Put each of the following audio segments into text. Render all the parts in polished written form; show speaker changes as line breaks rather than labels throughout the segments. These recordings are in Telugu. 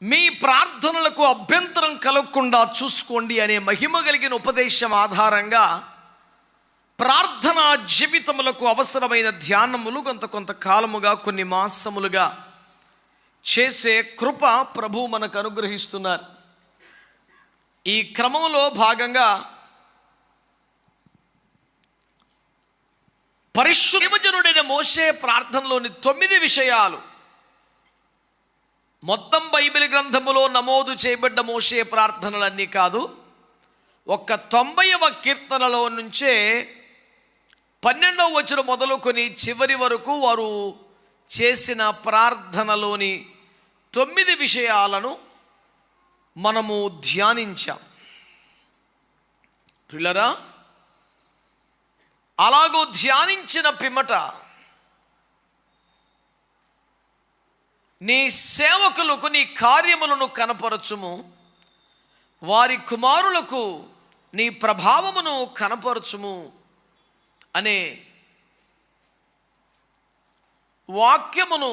మీ ప్రార్థనలకు అభ్యంతరం కలగకుండా చూసుకోండి అనే మహిమ కలిగిన ఉపదేశం ఆధారంగా ప్రార్థనా జీవితములకు అవసరమైన ధ్యానములు కొంతకాలముగా కొన్ని మాసములుగా చేసే కృప ప్రభు మనకు అనుగ్రహిస్తున్నారు. ఈ క్రమంలో భాగంగా పరిశుద్ధజనుడైన మోషే ప్రార్థనలోని 9 విషయాలు, మొత్తం బైబిల్ గ్రంథములో నమోదు చేయబడ్డ మోషే ప్రార్థనలన్నీ కాదు, ఒక్క 90వ కీర్తనలో నుంచే 12వ వచనం మొదలుకొని చివరి వరకు వారు చేసిన ప్రార్థనలోని 9 విషయాలను మనము ధ్యానించాం. ప్రియులారా, అలాగూ ధ్యానించిన పిమ్మట నీ సేవకులకు నీ కార్యములను కనపరచుము, వారి కుమారులకు నీ ప్రభావమును కనపరచుము అనే వాక్యమును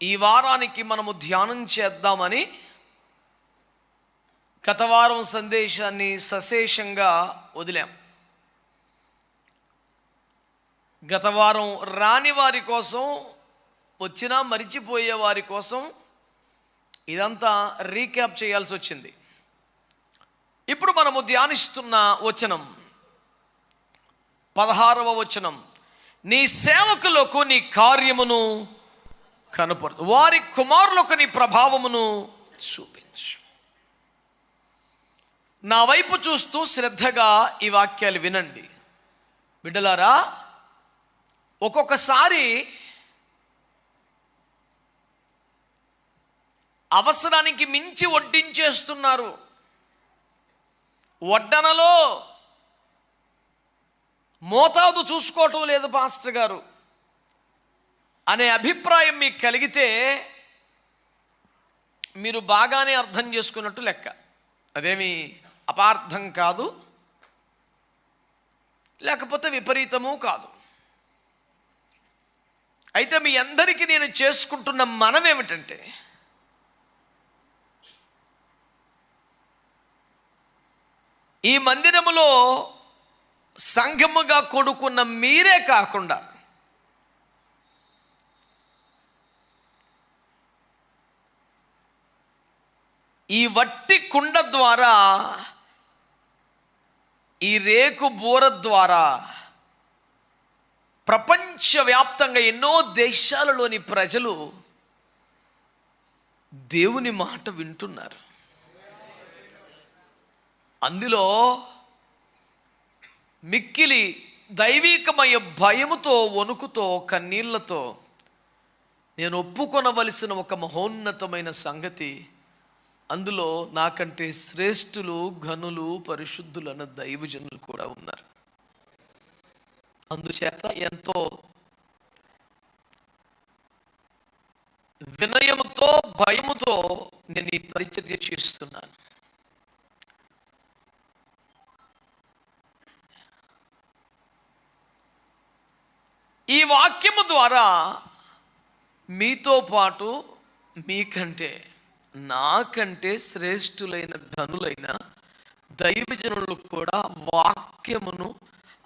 ఈ వారానికి మనము ధ్యానం చేద్దామని గత వారం సందేశాన్ని సశేషంగా వదిలాం. గత వారం రాని వారి కోసం, వచ్చినా మరిచిపోయే వారి కోసం ఇదంతా రీక్యాప్ చేయాల్సి వచ్చింది. ఇప్పుడు మనము ధ్యానిస్తున్న వచనం 16వ వచనం, నీ సేవకులకు నీ కార్యమును కనపరచు, వారి కుమారులకు నీ ప్రభావమును చూపించు. నా వైపు చూస్తూ శ్రద్ధగా ఈ వాక్యాలు వినండి. బిడ్డలారా, ఒక్కొక్కసారి అవసరానికి మించి వడ్డించేస్తున్నారు, వడ్డనలో మోతాదు చూసుకోవటం లేదు పాస్టర్ గారు అనే అభిప్రాయం మీకు కలిగితే మీరు బాగానే అర్థం చేసుకున్నట్టు లెక్క. అదేమి అపార్థం కాదు, లేకపోతే విపరీతము కాదు. అయితే మీ అందరికీ నేను చేసుకుంటున్న మనం ఏమిటంటే, ఈ మందిరములో సంఘముగా కొడుకున్న మీరే కాకుండా ఈ వట్టి కుండ ద్వారా, ఈ రేకు బూర ద్వారా ప్రపంచవ్యాప్తంగా ఎన్నో దేశాలలోని ప్రజలు దేవుని మాట వింటున్నారు. అందులో మిక్కిలి దైవికమయ భయముతో, వణుకుతో, కన్నీళ్లతో నేను ఒప్పుకొనవలసిన ఒక మహోన్నతమైన సంగతి, అందులో నాకంటే శ్రేష్ఠులు, ఘనులు, పరిశుద్ధులన్న దైవజనులు కూడా ఉన్నారు. అందుచేత ఎంతో వినయముతో, భయముతో నేను ఈ పరిచర్య చేస్తున్నాను. ఈ వాక్యము ద్వారా మీతో పాటు మీకంటే, నాకంటే శ్రేష్ఠులైన, ధనులైన దైవజనులు కూడా వాక్యమును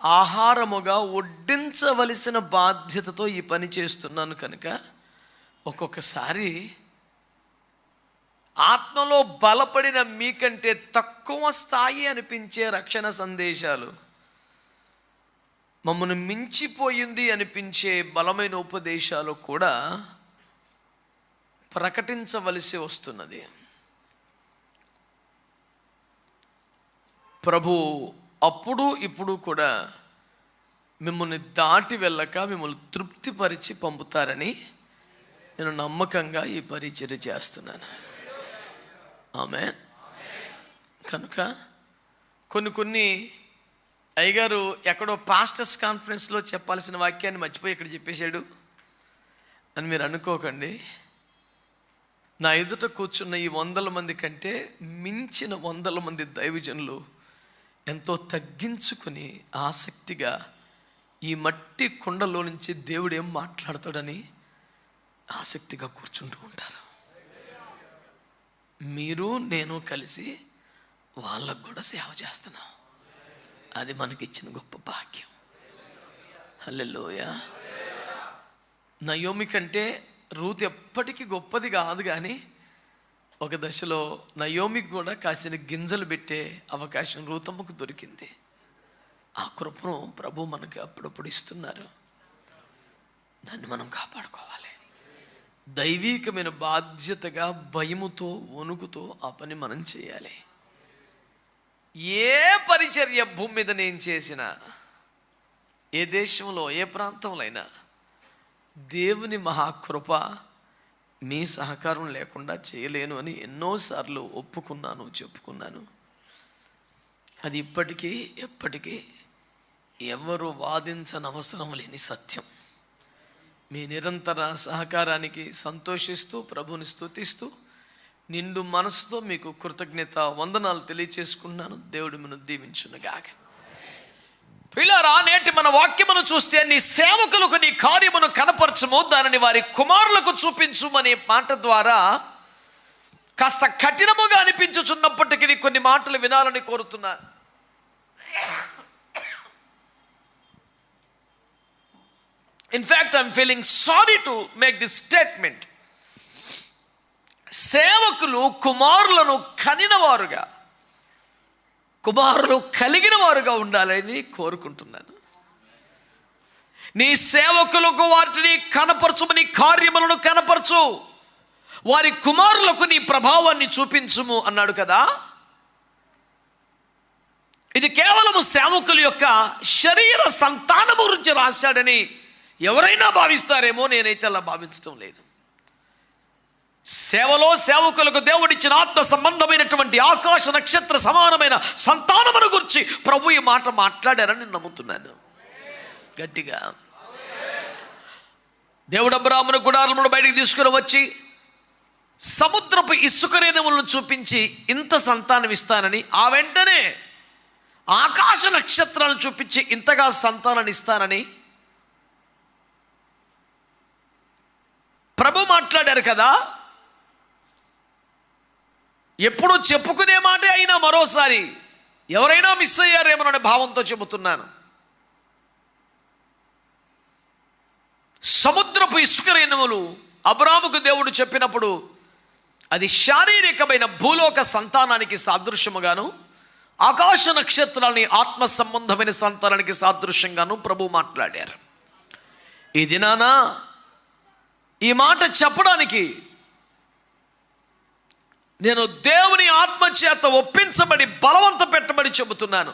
ఆహారముగా వడ్డించవలసిన బాధ్యతతో ఈ పని చేస్తున్నాను. కనుక ఒక్కొక్కసారి ఆత్మలో బలపడిన మీకంటే తక్కువ స్థాయి అనిపించే రక్షణ సందేశాలు, మమ్మల్ని మించిపోయింది అనిపించే బలమైన ఉపదేశాలు కూడా ప్రకటించవలసి వస్తున్నది. ప్రభు అప్పుడు ఇప్పుడు కూడా మిమ్మల్ని దాటి వెళ్ళక మిమ్మల్ని తృప్తిపరిచి పంపుతారని నేను నమ్మకంగా ఈ పరిచర్య చేస్తున్నాను. ఆమేన్. కనుక కొన్ని అయ్యగారు ఎక్కడో పాస్టర్స్ కాన్ఫరెన్స్లో చెప్పాల్సిన వాక్యాన్ని మర్చిపోయి ఇక్కడ చెప్పేశాడు అని మీరు అనుకోకండి. నా ఎదుట కూర్చున్న ఈ 100 మంది కంటే మించిన 100 మంది దైవజనులు ఎంతో తగ్గించుకుని ఆసక్తిగా ఈ మట్టి కుండలో నుంచి దేవుడు ఏం మాట్లాడతాడని ఆసక్తిగా కూర్చుంటూ ఉంటారు. మీరు నేను కలిసి వాళ్ళకు కూడా సేవ చేస్తున్నాం. అది మనకిచ్చిన గొప్ప భాగ్యం. హల్లెలూయా. నయోమి కంటే రూత్ ఎప్పటికీ గొప్పది కాదు, కానీ ఒక దశలో నయోమికి కూడా కాసిన గింజలు పెట్టే అవకాశం రూతమ్మకు దొరికింది. ఆ కృపను ప్రభు మనకి అప్పుడప్పుడు ఇస్తున్నారు. దాన్ని మనం కాపాడుకోవాలి. దైవీకమైన బాధ్యతగా భయముతో వణుకుతో ఆ పని మనం చేయాలి. ఏ పరిచర్య భూమి మీద నేను చేసినా, ఏ దేశంలో ఏ ప్రాంతంలో అయినా దేవుని మహాకృప మీ సహకారం లేకుండా చేయలేను అని ఎన్నోసార్లు ఒప్పుకున్నాను, చెప్పుకున్నాను. అది ఇప్పటికీ ఎప్పటికీ ఎవరు వాదించనవసరం లేని సత్యం. మీ నిరంతర సహకారానికి సంతోషిస్తూ ప్రభుని స్తుతిస్తూ నిండు మనసుతో మీకు కృతజ్ఞత వందనాలు తెలియచేసుకున్నాను. దేవుడు మిమ్మల్ని దీవించునుగాక. పిల్లరా, నేటి మన వాక్యమును చూస్తే నీ సేవకులకు నీ కార్యమును కనపరచము, దానిని వారి కుమారులకు చూపించుమనే మాట ద్వారా కాస్త కఠినముగా అనిపించుచున్నప్పటికీ కొన్ని మాటలు వినాలని కోరుతున్నాను. In fact, I'm feeling sorry to make this statement. సేవకులు కుమారులను కనినవారుగా, కుమారులు కలిగిన వారుగా ఉండాలని కోరుకుంటున్నాను. నీ సేవకులకు వాటిని కనపరచుమని కార్యములను కనపరచు, వారి కుమారులకు నీ ప్రభావాన్ని చూపించుము అన్నాడు కదా. ఇది కేవలం సేవకుల యొక్క శరీర సంతానము గురించి రాశాడని ఎవరైనా భావిస్తారేమో, నేనైతే అలా భావించడం లేదు. సేవలో సేవకులకు దేవుడిచ్చిన ఆత్మ సంబంధమైనటువంటి ఆకాశ నక్షత్ర సమానమైన సంతానమును గురించి ప్రభు ఈ మాట మాట్లాడారని నమ్ముతున్నాను గట్టిగా. దేవుడు అబ్రాహామును గుడారమును బయటికి తీసుకుని వచ్చి సముద్రపు ఇసుక రేణువులను చూపించి ఇంత సంతానం ఇస్తానని, ఆ వెంటనే ఆకాశ నక్షత్రాలను చూపించి ఇంతగా సంతానాన్ని ఇస్తానని ప్రభు మాట్లాడారు కదా. ఎప్పుడు చెప్పుకునే మాటే అయినా మరోసారి ఎవరైనా మిస్ అయ్యారేమోననే భావంతో చెబుతున్నాను. సముద్రపు ఇసుక రేణువులు అబ్రాహాముకు దేవుడు చెప్పినప్పుడు అది శారీరకమైన భూలోక సంతానానికి సాదృశ్యముగాను, ఆకాశ నక్షత్రాలని ఆత్మ సంబంధమైన సంతానానికి సాదృశ్యంగాను ప్రభు మాట్లాడారు. ఈ దినాన ఈ మాట చెప్పడానికి నేను దేవుని ఆత్మచేత ఒప్పించబడి బలవంత పెట్టబడి చెబుతున్నాను.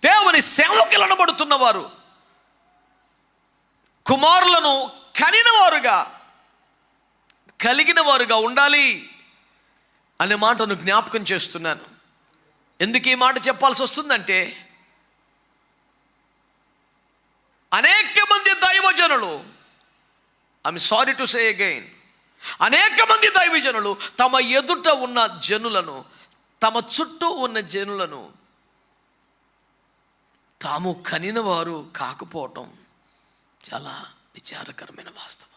దేవుని సేవకులు అనబడుతున్న వారు కుమారులను కనిన వారుగా, కలిగిన వారుగా ఉండాలి అనే మాటను జ్ఞాపకం చేస్తున్నాను. ఎందుకు ఈ మాట చెప్పాల్సి వస్తుందంటే, అనేక మంది దైవజనులు, I'm sorry to say again, అనేక మంది దైవజనులు తమ ఎదుట ఉన్న జనులను, తమ చుట్టూ ఉన్న జనులను తాము కనిన వారు కాకపోవటం చాలా విచారకరమైన వాస్తవం.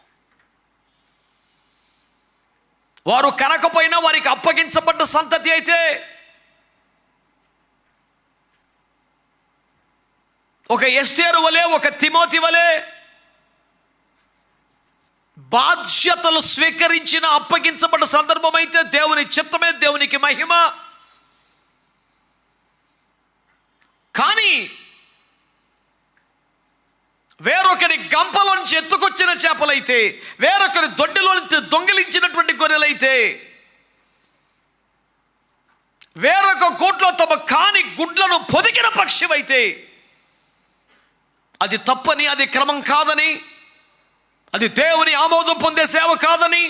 వారు కనకపోయినా వారికి అప్పగించబడ్డ సంతతి అయితే, ఒక ఎస్తేరు వలె, ఒక తిమోతి వలె బాధ్యతలు స్వీకరించిన అప్పగించబడ్డ సందర్భం అయితే దేవుని చిత్తమే, దేవునికి మహిమ. కానీ వేరొకరి గంపలోంచి ఎత్తుకొచ్చిన చేపలైతే, వేరొకరి దొడ్డిలోంచి దొంగిలించినటువంటి గొర్రెలైతే, వేరొక గూట్లో తమ కాని గుడ్లను పొదిగిన పక్షివైతే అది తప్పని, అది క్రమం కాదని, అది దేవుని ఆమోదం పొందే సేవ కాదని,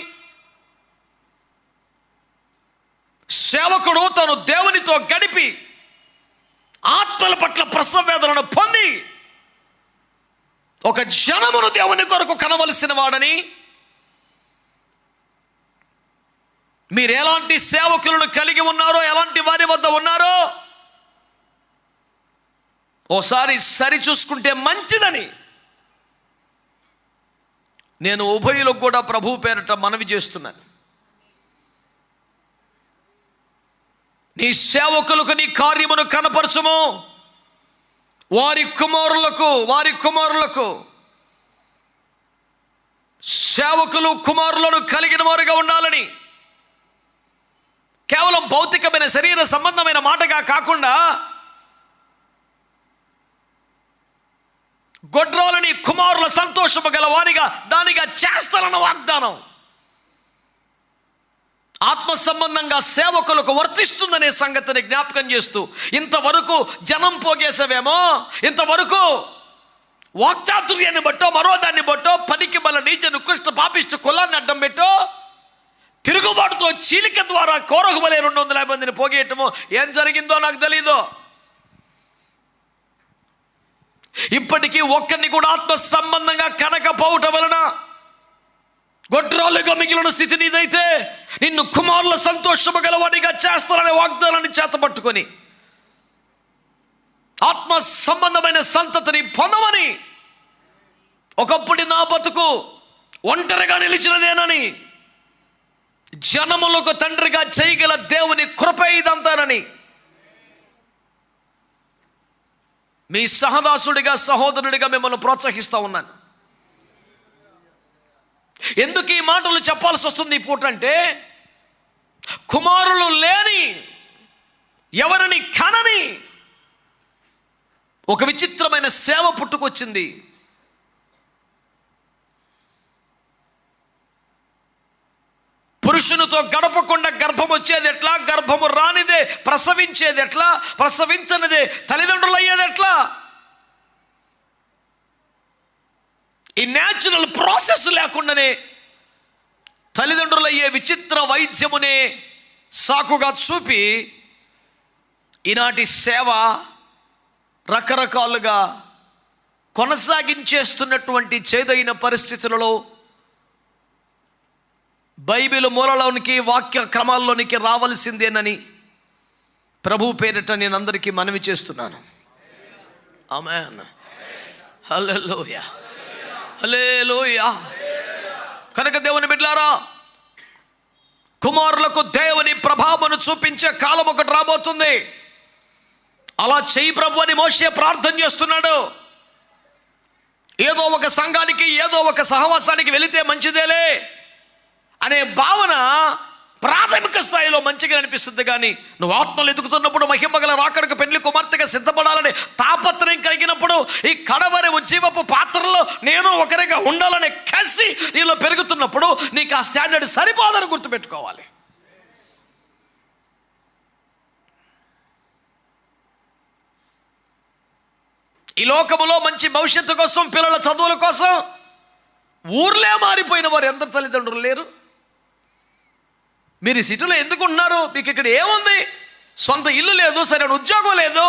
సేవకుడు తను దేవునితో గడిపి ఆత్మల పట్ల ప్రసవేదనను పొంది ఒక జనమును దేవుని కొరకు కనవలసిన వాడని, మీరు ఎలాంటి సేవకులను కలిగి ఉన్నారో, ఎలాంటి వారి వద్ద ఉన్నారో ఓసారి సరి చూసుకుంటే మంచిదని నేను ఉభయులకు కూడా ప్రభు పేరట మనవి చేస్తున్నాను. నీ సేవకులకు నీ కార్యమును కనపరచుము. వారి కుమారులకు సేవకులు కుమారులను కలిగిన వారుగా ఉండాలని, కేవలం భౌతికమైన శరీర సంబంధమైన మాటగా కాకుండా గొడ్రాలని కుమారుల సంతోషము గల వారిగా దానిగా చేస్తారన్న వాగ్దానం ఆత్మ సంబంధంగా సేవకులకు వర్తిస్తుందనే సంగతిని జ్ఞాపకం చేస్తూ, ఇంతవరకు జనం పోగేసేవేమో, ఇంతవరకు వాక్చాతుర్యాన్ని బట్టో మరో దాన్ని బట్టో పనికి బల నీచ నికృష్ట పాపిష్ట కులాన్ని అడ్డం పెట్టో తిరుగుబాటుతో చీలిక ద్వారా కోరకు బలే 250 మందిని పోగేయటమో ఏం జరిగిందో నాకు తెలీదు. ఇప్పటికీ ఒక్కరిని కూడా ఆత్మ సంబంధంగా కనకపోవటం వలన గొడ్రాలుగా మిగిలిన స్థితి నీదైతే నిన్ను కుమారుల సంతోషము గలవాడిగా చేస్తారనే వాగ్దానాన్ని చేతపట్టుకొని ఆత్మ సంబంధమైన సంతతిని పొందమని, ఒకప్పుడు నా బతుకు ఒంటరిగా నిలిచినదేనని, జనములకు తండ్రిగా చేయగల దేవుని కృప ఇదంతానని మీ సహదాసుడిగా సహోదరుడిగా మిమ్మల్ని ప్రోత్సహిస్తూ ఉన్నాను. ఎందుకు ఈ మాటలు చెప్పాల్సి వస్తుంది ఈ పూట అంటే, కుమారులు లేని ఎవరిని కనని ఒక విచిత్రమైన సేవ పుట్టుకొచ్చింది. పురుషునితో గడపకుండా గర్భం వచ్చేది ఎట్లా, గర్భము రానిదే ప్రసవించేది ఎట్లా, ప్రసవించనిదే తల్లిదండ్రులు అయ్యేది ఎట్లా, ఈ న్యాచురల్ ప్రాసెస్ లేకుండానే తల్లిదండ్రులు అయ్యే విచిత్ర వైద్యమునే సాకుగా చూపి ఈనాటి సేవ రకరకాలుగా కొనసాగించేస్తున్నటువంటి చేదైన పరిస్థితులలో బైబిల్ మూలలోనికి వాక్య క్రమాల్లోనికి రావలసిందేనని ప్రభు పేరిట నేను అందరికీ మనవి చేస్తున్నాను. ఆమేన్. హల్లెలూయా, హల్లెలూయా. కనుక దేవుని బిడ్డలారా, కుమారులకు దేవుని ప్రభావమును చూపించే కాలం ఒకటి రాబోతుంది. అలా చెయ్యి ప్రభు అని మోషే ప్రార్థన చేస్తున్నాడు. ఏదో ఒక సంఘానికి ఏదో ఒక సహవాసానికి వెళితే మంచిదేలే అనే భావన ప్రాథమిక స్థాయిలో మంచిగా అనిపిస్తుంది. కానీ నువ్వు ఆత్మలు ఎదుగుతున్నప్పుడు, మహిమగల రాకడకు పెళ్లి కుమార్తెగా సిద్ధపడాలని తాపత్రయం కలిగినప్పుడు, ఈ కడవరి ఉజ్జీవపు పాత్రలో నేను ఒకరిగా ఉండాలనే కసి నీలో పెరుగుతున్నప్పుడు నీకు ఆ స్టాండర్డ్ సరిపోదని గుర్తుపెట్టుకోవాలి. ఈ లోకములో మంచి భవిష్యత్తు కోసం, పిల్లల చదువుల కోసం ఊర్లే మారిపోయిన వారు ఎందరు తల్లిదండ్రులు లేరు? మీరు ఈ సిటీలో ఎందుకు ఉన్నారు? మీకు ఇక్కడ ఏముంది? సొంత ఇల్లు లేదు, సరైన ఉద్యోగం లేదు,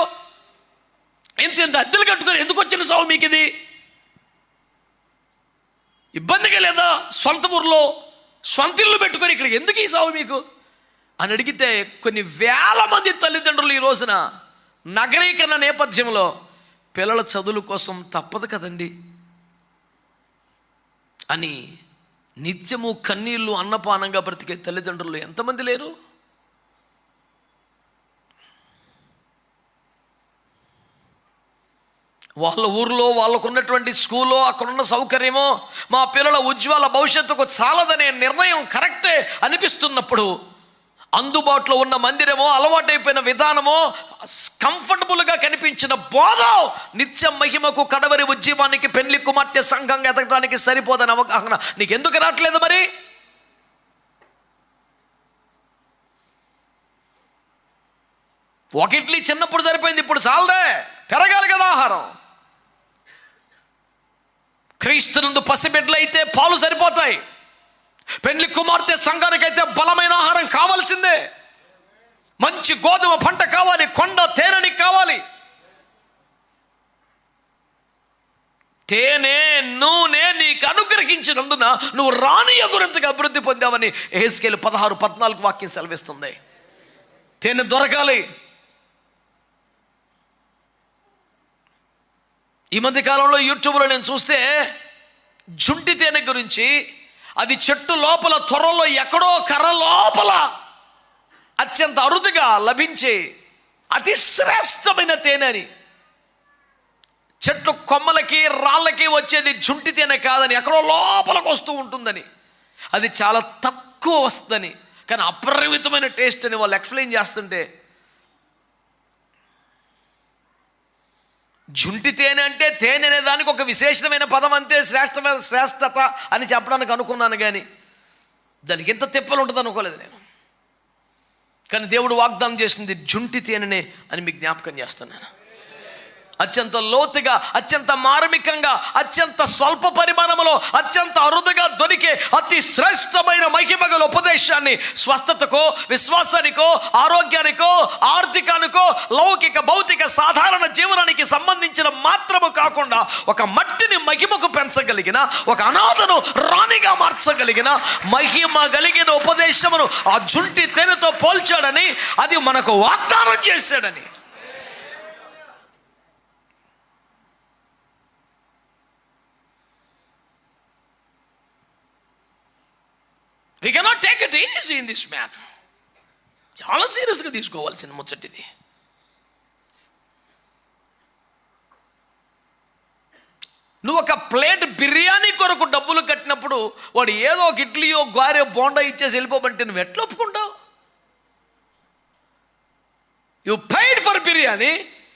ఇంత అద్దెలు కట్టుకొని ఎందుకు వచ్చిన సావు మీకు? ఇది ఇబ్బందిగా లేదా? సొంత ఊర్లో సొంత ఇల్లు పెట్టుకొని ఇక్కడ ఎందుకు ఈ సావు మీకు అని అడిగితే కొన్ని వేల మంది తల్లిదండ్రులు ఈ రోజున నగరీకరణ నేపథ్యంలో పిల్లల చదువుల కోసం తప్పదు కదండి అని నిత్యము కన్నీళ్లు అన్నపానంగా బ్రతికే తల్లిదండ్రులు ఎంతమంది లేరు? వాళ్ళ ఊర్లో వాళ్ళకున్నటువంటి స్కూల్లో అక్కడున్న సౌకర్యమో మా పిల్లల ఉజ్వల భవిష్యత్తుకు చాలదనే నిర్ణయం కరెక్టే అనిపిస్తున్నప్పుడు, అందుబాటులో ఉన్న మందిరమో, అలవాటైపోయిన విధానమో, కంఫర్టబుల్గా కనిపించిన బోధ నిత్య మహిమకు, కడవరి ఉజ్జీవానికి, పెళ్లి కుమార్తె సంఘంగా ఎదగడానికి సరిపోదని అవగాహన నీకు ఎందుకు రావట్లేదు? మరి ఒక ఇడ్లీ చిన్నప్పుడు సరిపోయింది, ఇప్పుడు చాలదే, పెరగాలి కదా ఆహారం. క్రీస్తునందు పసిబిడ్డలు అయితే పాలు సరిపోతాయి, పెళ్లి కుమార్తె సంఘానికైతే బలమైన ఆహారం కావాల్సిందే. మంచి గోధుమ పంట కావాలి, కొండ తేనెని కావాలి. తేనె నూనె నీకు అనుగ్రహించినందున నువ్వు రాణి అగురంతగా అభివృద్ధి పొందావని యెహెజ్కేలు 16:14 వాక్యం సెలవిస్తుంది. తేనె దొరకాలి. ఈ మధ్య కాలంలో యూట్యూబ్లో నేను చూస్తే జుంటి తేనె గురించి, అది చెట్టు లోపల త్వరలో ఎక్కడో కర్ర లోపల అత్యంత అరుదుగా లభించే అతి శ్రేష్టమైన తేనె అని. చెట్టు కొమ్మలకి రాళ్ళకి వచ్చేది జుంటి తేనె కాదని, ఎక్కడో లోపలికి వస్తూ ఉంటుందని, అది చాలా తక్కువ వస్తుందని, కానీ అపరిమితమైన టేస్ట్ అని వాళ్ళు ఎక్స్ప్లెయిన్ చేస్తుంటే, జుంటి తేనె అంటే తేనె అనే దానికి ఒక విశేషమైన పదం అంతే, శ్రేష్టత అని చెప్పడానికి అనుకున్నాను, కానీ దానికి ఎంత తిప్పలు ఉంటుంది అనుకోలేదు నేను. కానీ దేవుడు వాగ్దానం చేసింది జుంటి తేనెనే అని మీకు జ్ఞాపకం చేస్తున్నాను. అత్యంత లోతుగా, అత్యంత మార్మికంగా, అత్యంత స్వల్ప పరిమాణంలో, అత్యంత అరుదుగా దొరికే అతి శ్రేష్టమైన మహిమగల ఉపదేశాన్ని స్వస్థతకో, విశ్వాసానికో, ఆరోగ్యానికో, ఆర్థికానికో, లౌకిక భౌతిక సాధారణ జీవనానికి సంబంధించిన మాత్రము కాకుండా ఒక మట్టిని మహిమకు పెంచగలిగిన, ఒక అనాథను రాణిగా మార్చగలిగిన మహిమ కలిగిన ఉపదేశమును ఆ జుంటి తేనెతో పోల్చాడని, అది మనకు వాగ్దానం చేశాడని. We cannot take it easy in this matter. చాలా సీరియస్గా తీసుకోవాల్సిన ముచ్చటిది. నువ్వు ఒక ప్లేట్ బిర్యానీ కొరకు డబ్బులు కట్టినప్పుడు వాడు ఏదో ఒక ఇడ్లీయో గారె బోండా ఇచ్చేసి వెళ్ళిపోమంటే నువ్వు ఎట్లా ఒప్పుకుంటావు? You paid for biryani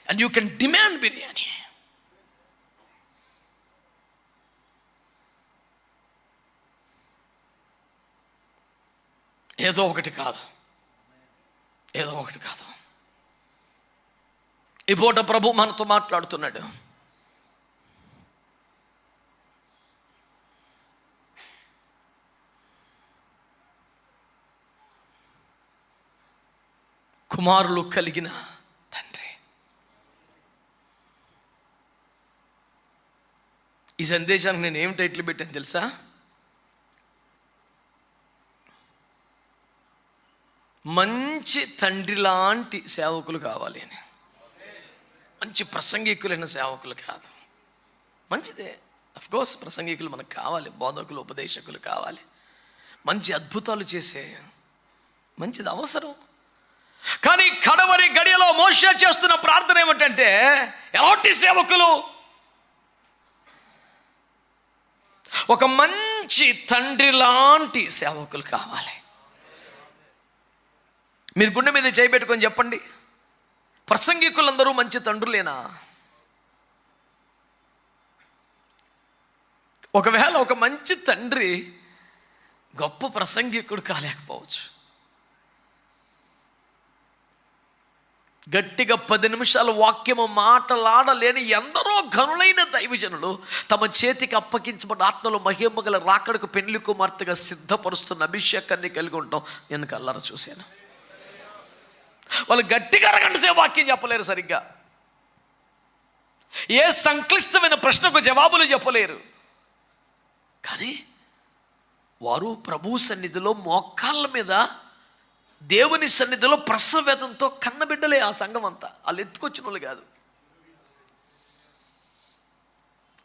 and you can demand biryani. ఏదో ఒకటి కాదు. ఈ పూట ప్రభు మనతో మాట్లాడుతున్నాడు. కుమారులు కలిగిన తండ్రి. ఈ సందేశానికి నేను ఏం టైటిల్ పెట్టాను తెలుసా? మంచి తండ్రి లాంటి సేవకులు కావాలి అని. మంచి ప్రసంగికులైన సేవకులు కాదు. మంచిదే, అఫ్కోర్స్ ప్రసంగికులు మనకు కావాలి, బోధకులు, ఉపదేశకులు కావాలి, మంచి అద్భుతాలు చేసే మంచిది అవసరం. కానీ కడవరి గడియలో మోషే చేస్తున్న ప్రార్థన ఏమిటంటే, ఎలాంటి సేవకులు? ఒక మంచి తండ్రి లాంటి సేవకులు కావాలి. మీరు గుండె మీద చేయబెట్టుకొని చెప్పండి, ప్రసంగికులందరూ మంచి తండ్రులేనా? ఒకవేళ ఒక మంచి తండ్రి గొప్ప ప్రసంగికుడు కాలేకపోవచ్చు. గట్టిగా 10 నిమిషాల వాక్యము మాటలాడలేని ఎందరో ఘనులైన దైవజనులు తమ చేతికి అప్పగించబడిన ఆత్మలో మహిమగల రాకడకు పెళ్లి కుమార్తెగా సిద్ధపరుస్తున్న అభిషేకాన్ని కలిగి ఉంటాం నేను కళ్ళారా చూశాను. వాళ్ళు గట్టిగా అరగంట సేపు వాక్యం చెప్పలేరు, సరిగ్గా ఏ సంక్లిష్టమైన ప్రశ్నకు జవాబులు చెప్పలేరు. కానీ వారు ప్రభు సన్నిధిలో మోకాళ్ళ మీద దేవుని సన్నిధిలో ప్రసవేదంతో కన్నబిడ్డలే. ఆ సంఘం అంతా వాళ్ళు ఎత్తుకొచ్చిన వాళ్ళు కాదు,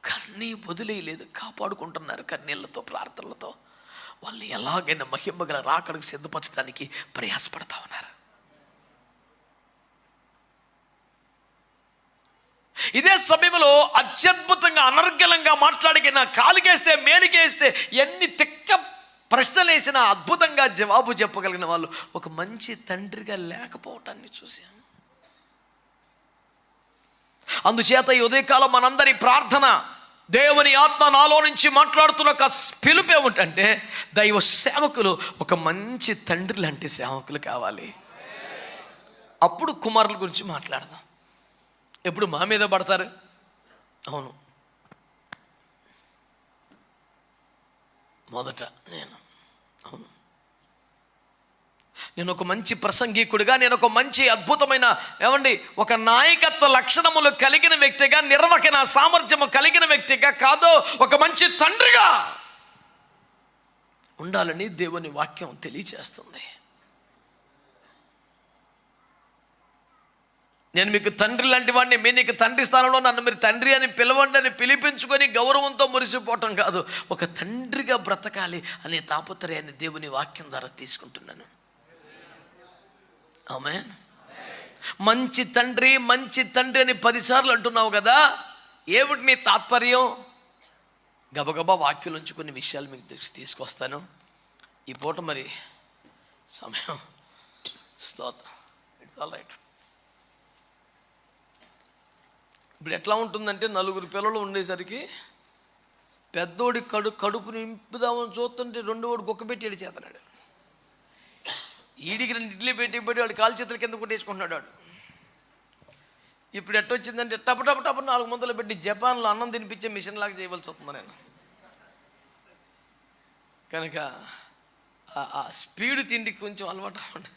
కన్నీ వదిలేయలేదు, కాపాడుకుంటున్నారు కన్నీళ్లతో, ప్రార్థనలతో. వాళ్ళని ఎలాగైనా మహిమగల రాకడకు సిద్ధపరచడానికి ప్రయాసపడతా ఉన్నారు. ఇదే సమయంలో అత్యద్భుతంగా అనర్గళంగా మాట్లాడిన, కాలికేస్తే మేలికేస్తే ఎన్ని తిక్క ప్రశ్నలు వేసినా అద్భుతంగా జవాబు చెప్పగలిగిన వాళ్ళు ఒక మంచి తండ్రిగా లేకపోవటాన్ని చూశాను. అందుచేత ఈ ఉదయకాలం మనందరి ప్రార్థన, దేవుని ఆత్మ నాలో నుంచి మాట్లాడుతున్న ఒక పిలుపు ఏమిటంటే, దైవ సేవకులు ఒక మంచి తండ్రి లాంటి సేవకులు కావాలి. అప్పుడు కుమారుల గురించి మాట్లాడదాం. ఎప్పుడు మా మీద పడతారు? అవును, మొదట నేను ఒక మంచి ప్రసంగికుడిగా, నేను ఒక మంచి అద్భుతమైన ఒక నాయకత్వ లక్షణములు కలిగిన వ్యక్తిగా, నిర్వహణ సామర్థ్యము కలిగిన వ్యక్తిగా కాదు, ఒక మంచి తండ్రిగా ఉండాలని దేవుని వాక్యం తెలియజేస్తుంది. నేను మీకు తండ్రి లాంటి వాడిని, మీ నీకు తండ్రి స్థానంలో నన్ను మీరు తండ్రి అని పిలవండి అని పిలిపించుకొని గౌరవంతో మురిసిపోవటం కాదు, ఒక తండ్రిగా బ్రతకాలి అనే తాపత్రయాన్ని దేవుని వాక్యం ద్వారా తీసుకుంటున్నాను. ఆమేన్. మంచి తండ్రి మంచి తండ్రి అని 10 సార్లు అంటున్నావు కదా, ఏమిటి నీ తాత్పర్యం? గబగబా వాక్యం నుంచి కొన్ని విషయాలు మీకు తీసుకొస్తాను. ఈ పూట మరి సమయం, స్తోత్రం, ఇట్స్ ఆల్ రైట్. ఇప్పుడు ఎట్లా ఉంటుందంటే, 4 పిల్లలు ఉండేసరికి పెద్దోడి కడుపు నింపుదామని చూస్తుంటే 2వాడు గుక్క పెట్టి ఏడు చేతనాడు. ఈడికి 2 ఇడ్లీ పెట్టి వాడు కాలు చేతుల కింద కొట్టేసుకుంటున్నాడు వాడు. ఇప్పుడు ఎట్టొచ్చిందంటే టప 4 ముందలు పెట్టి జపాన్లో అన్నం తినిపించే మిషన్ లాగా చేయవలసి వస్తుంది నేను. కనుక ఆ స్పీడ్ తిండికి కొంచెం అలవాటు అవ్వండి.